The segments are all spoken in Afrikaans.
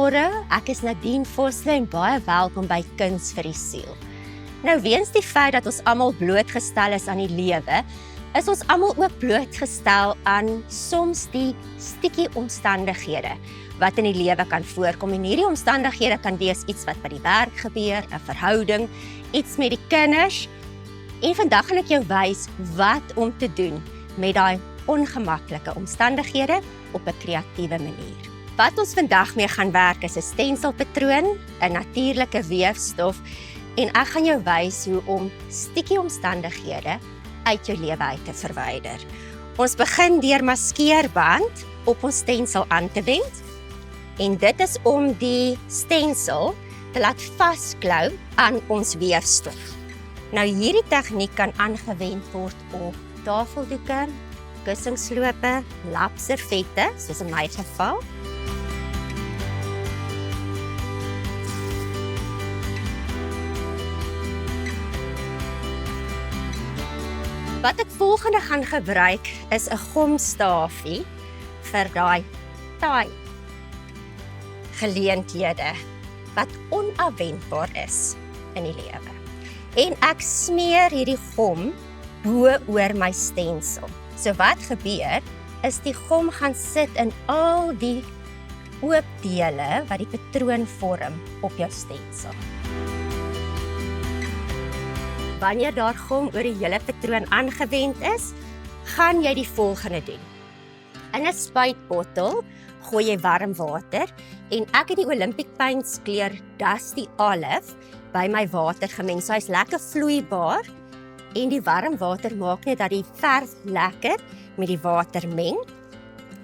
Goeiemôre, ek is Nadine Vosloo en baie welkom by Kuns vir die Siel. Nou, weens die feit dat ons almal blootgestel is aan die lewe, is ons almal ook blootgestel aan soms die stukkie omstandighede wat in die lewe kan voorkom. En hierdie omstandighede kan wees iets wat by die werk gebeur, 'n verhouding, iets met die kinders. En vandag gaan ek jou wys wat om te doen met daai ongemaklike omstandighede op 'n kreatiewe manier. Wat ons vandag mee gaan werk is 'n stenselpatroon, 'n natuurlike weefstof, en ek gaan jou wys hoe om stukkie omstandighede uit jou lewe uit te verwyder. Ons begin deur maskeerband op ons stensel aan te wend, en dit is om die stensel te laat vasklou aan ons weefstof. Nou, hierdie tegniek kan aangewend word op tafeldoeke, kussingslope, lapservette, soos in my geval. Wat ek volgende gaan gebruik is 'n gomstafie vir daai taai geleenthede wat onafwendbaar is in die lewe. En ek smeer hierdie gom bo oor my stensel. So wat gebeur is die gom gaan sit in al die oop dele wat die patroon vorm op jou stensel. Wanneer daar gom oor die hele patroon aangewend is, gaan jy die volgende doen. In 'n spuitbottel gooi jy warm water, en ek het die Olympic Paints kleur Dusty Olive by my water gemeng. So hy's lekker vloeibaar, en die warm water maak net dat die verf lekker met die water meng.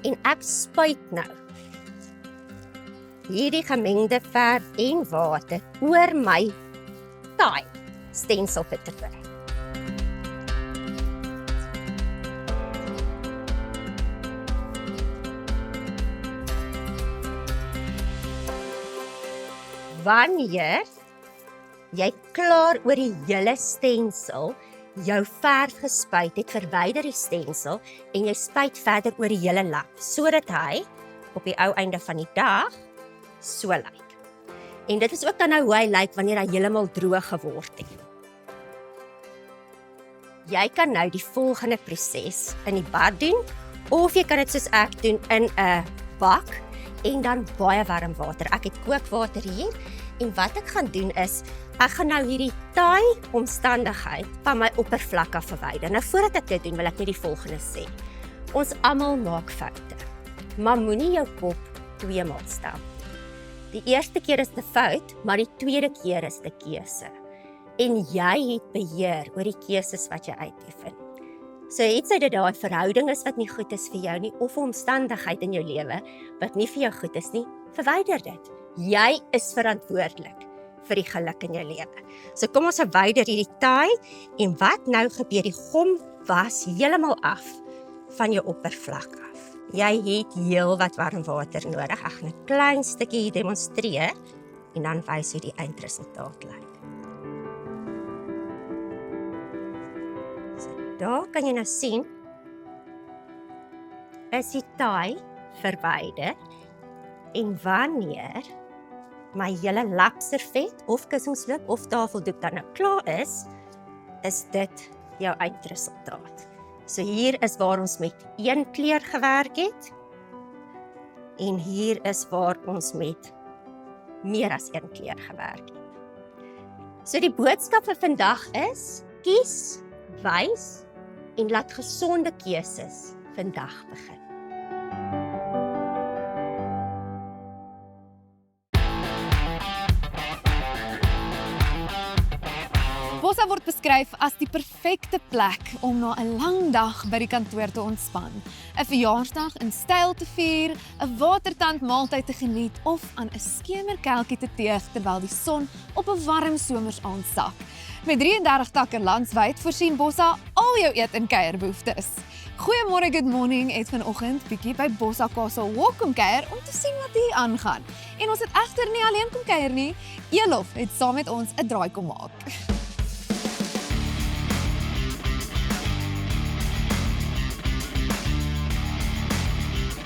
En ek spuit nou hierdie gemengde verf en water oor my taai stenselpatroon. Wanneer jy klaar oor die hele stensel jou verf gespuit het, verwyder die stensel en jy spuit verder oor die hele lap, sodat hy op die ou einde van die dag so lyk. En dit is ook dan nou hoe hy lyk wanneer hy heeltemal droog geword het. Jy kan nou die volgende proses in die bad doen, of jy kan dit soos ek doen in 'n bak en dan baie warm water. Ek het kookwater hier, en wat ek gaan doen is, ek gaan nou hierdie taai omstandigheid van my oppervlak af verwyder. Nou, voordat ek dit doen, wil ek net die volgende sê. Ons almal maak foute, maar moenie jou kop 2 maal stel. Die eerste keer is 'n fout, maar die tweede keer is 'n keuse. En jy het beheer oor die keuses wat jy uitoefen. So het sy dit daai verhouding is wat nie goed is vir jou nie, of 'n omstandigheid in jou lewe wat nie vir jou goed is nie, verwyder dit. Jy is verantwoordelik vir die geluk in jou lewe. So kom ons verwyder hierdie taai, en wat nou gebeur, die gom was heeltemal af van jou oppervlak af. Jy het heel wat warm water nodig. Ek gaan 'n klein stukkie hier demonstreer, en dan wys hoe die eindresultaat lyk. So, daar kan jy nou sien, is die taai verwyder, en wanneer my hele lapservet of kussingsloop of tafeldoek dan nou klaar is dit jou eindresultaat. So hier is waar ons met 1 kleur gewerk het, en hier is waar ons met meer as 1 kleur gewerk het. So die boodskap vir vandag is, kies, wys en laat gesonde keuses vandag begin. Bossa word beskryf as die perfekte plek om na 'n lang dag by die kantoor te ontspan, 'n verjaarsdag in styl te vier, 'n watertandmaaltyd te geniet of aan 'n skemerkelkie te teeg terwyl die son op 'n warm somersaand sak. Met 33 takke landwyd voorsien Bossa al jou eet- en kuierbehoeftes. Goeiemôre, good morning het vanoggend bietjie by Bossa Castle Walk kom kuier om te sien wat hier aangaan. En ons het egter nie alleen kom kuier nie, Elof het saam met ons 'n draai kom maak.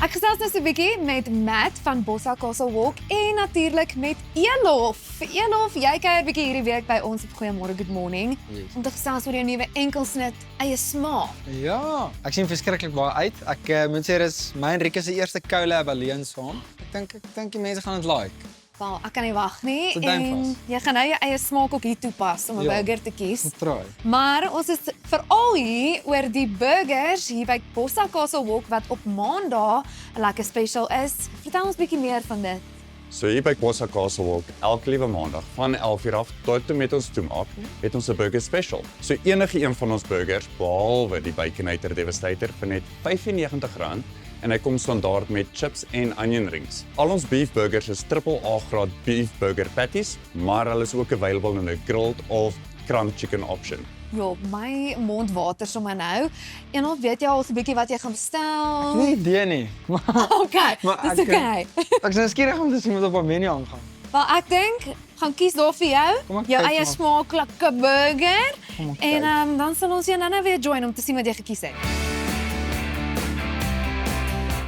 Ek gesels nou so 'n bietjie met Matt van Bossa Castle Walk en natuurlik met Elof. Elof, jy kuier bietjie hierdie week by ons op Goeiemôre Good Morning om te gesels oor jou nuwe enkelsnit eie smaak. Ja, ek sien verskriklik baie uit. Ek moet sê dis my en Rieke se eerste collab alleen saam. Ek dink die mense gaan dit like. Wel, ek kan nie wag nie So duim en vas. jy gaan nou jou eie smaak ook hier toepas om 'n Ja. burger te kies. Moet try. Maar ons is veral hier oor die burgers hier by Bossa Castle Walk wat op Maandag 'n lekker special is. Vertel ons bietjie meer van dit. So hier by Bossa Castle Walk, elke liewe maandag van 11:00 af tot en met ons toemaak, het ons 'n burger special. So enige een van ons burgers, behalwe die Baconator Devastator vir net R95 en hy kom standaard met chips en onion rings. Al ons beef burgers is AAA graad beef burger patties, maar hulle is ook available in 'n grilled of crumb chicken option. Ja, my mond water sommer nou. En al weet jy al 'n bietjie wat jy gaan bestel. Nie idee nie. Maar Okay, Maar dis ek- okay. ek is nuuskierig om te sien wat op haar menu aangaan. Wel ek dink, gaan kies daar vir jou, Kom ek jou kyk eie maar. smaaklike burger. Kom ek En kyk. dan sal ons jou nou weer join om te sien wat jy gekies het.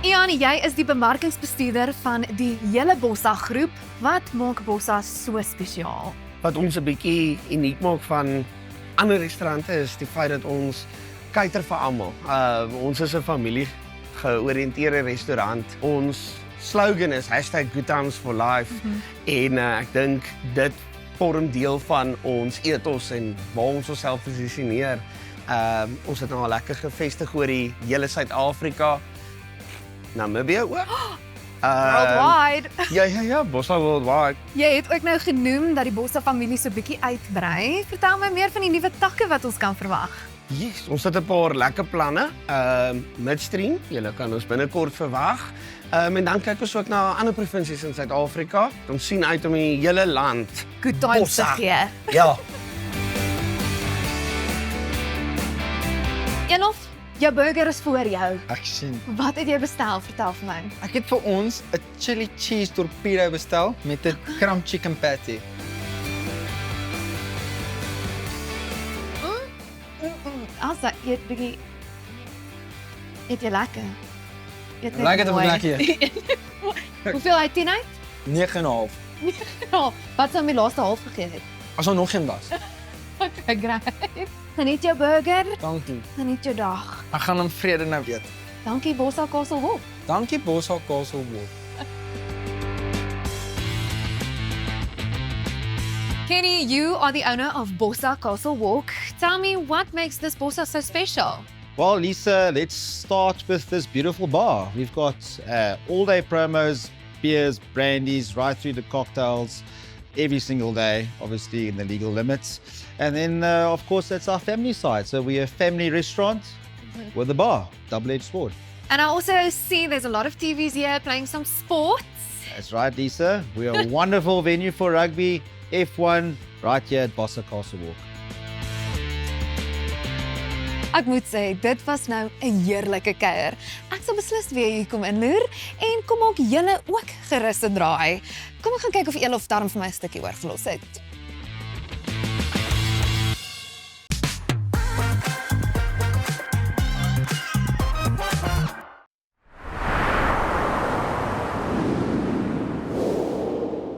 Ian, jy is die bemarkingsbestuurder van die hele Bossa groep. Wat maak Bossa so spesiaal? Wat ons 'n bietjie uniek maak van ander restaurante is die feit dat ons cater vir almal. Ons is 'n familie georiënteerde restaurant. Ons slogan is #GoodTimesForLife en ek dink dit vorm deel van ons ethos en waar ons onsself posisioneer. Ons het nou al lekker gevestig oor die hele Suid-Afrika. Namibië ook. Worldwide. Ja, Bossa Worldwide. Jy het ook nou genoem dat die Bossa familie so bietjie uitbrei. Vertel my meer van die nuwe takke wat ons kan verwag. Yes, ons het 'n paar lekker planne. Midstream, julle kan ons binnekort verwag. En dan kyk ons ook na ander provinsies in Suid-Afrika. Ons sien uit om die hele land. Good times te Bossa. gee. Ja. Enof, jou burger is voor jou. Ek sien. Wat het jy bestel? Vertel vir my. Ek het vir ons 'n chili cheese torpedo bestel met 'n crumb chicken patty. Alsa, eet bietjie. Eet jy lekker? Eet net Lekker of mooi. lekker? Hoeveel uit 10 uit? 9,5. Ja, wat sou my laaste half gegee het? As daar nog geen was. Okay, great. Geniet jou burger, Dankie. geniet jou dag. Ek gaan in vrede nou weet. Dankie Bossa Castle Walk. Dankie Bossa Castle Walk. Kenny, you are the owner of Bossa Castle Walk. Tell me what makes this Bossa so special? Well, Lisa, let's start with this beautiful bar. We've got all-day promos, beers, brandies, right through to cocktails, every single day, obviously in the legal limits. And then, of course, that's our family side. So we're a family restaurant with a bar, double-edged sword. And I also see there's a lot of TVs here playing some sports. That's right, Lisa. We are a wonderful venue for rugby, F1, right here at Bossa Castle Walk. Ek moet sê, dit was nou 'n heerlike kuier. Ek sal beslis weer hier kom inloer en kom maak julle ook gerus 'n draai. Kom ek gaan kyk of Elof darm vir my 'n stukkie oorgelos het.